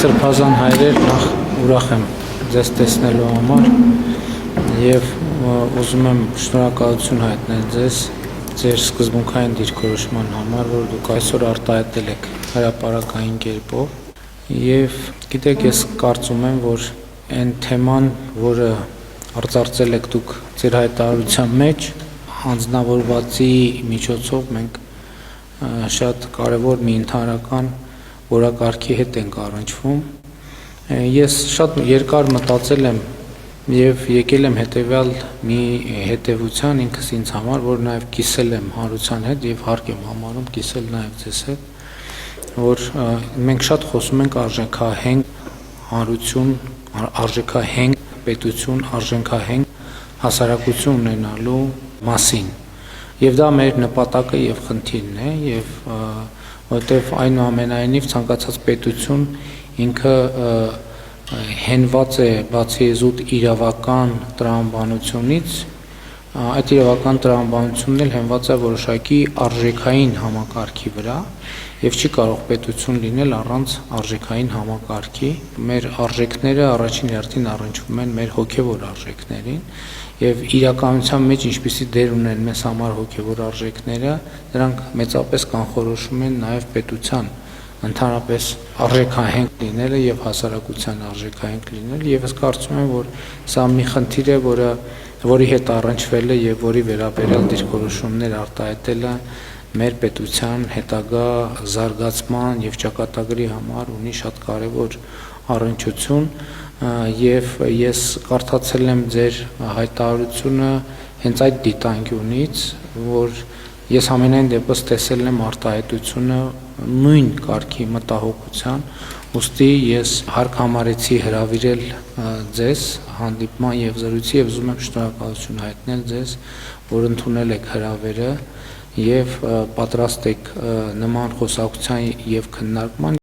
Սրբազան հայրեր, նախ ուրախ եմ ձեզ տեսնելու համար եւ ուզում եմ շնորհակալություն հայտնել ձեզ ձեր սկզբունքային դիրքորոշման համար, որ դուք այսօր արտահայտել եք հրապարակային կերպով եւ գիտեք, ես կարծում եմ, որ այն թեման, որը արծարծել եք դուք ձեր հայտարարության մեջ, հանձնավորվածի միջոցով մենք շատ կարևոր մի ընդհանրական որակարգի հետ ենք առնչվում։ Ես շատ երկար մտածել եմ եւ եկել եմ հետեւյալ մի հետեւության ինքս ինձ համար, որ նաեւ կիսել եմ հանրության հետ եւ հարկ եմ համարում կիսել նաեւ ձեզ հետ, որ մենք շատ խոսում ենք արժեքահենք հանրություն, արժեքահենք պետություն, արժեքահենք հասարակություն ունենալու մասին։ Եվ դա մեր նպատակը եւ խնդիրն է եւ որտեվ այնուամենայնիվ ցանկացած պետություն ինքը հենված է բացի զուտ իրավական տրամաբանությունից, այդ իրավական տրամաբանությունն էլ հենված է որոշակի արժեքային համակարգի վրա եւ չի կարող պետություն լինել առանց արժեքային համակարգի։ Մեր արժեքները առաջին հերթին առնչվում են մեր հոգեվոր արժեքներին եւ իրականության մեջ ինչպիսի դեր ունեն մեզ համար հոգեվոր արժեքները, դրանք մեծապես կանխորոշում են նաեւ պետության ընդհանրապես արժեքահենք լինելը եւ հասարակության արժեքահենք լինելը եւ ես կարծում եմ, որ սա մի խնդիր է, որի հետ առնչվել է եւ որի վերաբերյալ դիրքորոշումներ արտահայտելը մեր պետության հետագա զարգացման եւ ճակատագրի համար ունի շատ կարեւոր առնչություն եւ ես կարդացել եմ ձեր հայտարարությունը հենց այդ դիտանկյունից, որ ես ամենայն դեպս տեսել եմ արտահայտությունը նույն կարգի մտահոգության, ուստի ես հարկ համարեցի հրավիրել ձեզ հանդիպման եւ զրույցի եւ ուզում եմ շնորհակալություն հայտնել ձեզ, որ ընդունել եք հրավերը եւ պատրաստ եք նման խոսակցության եւ քննարկման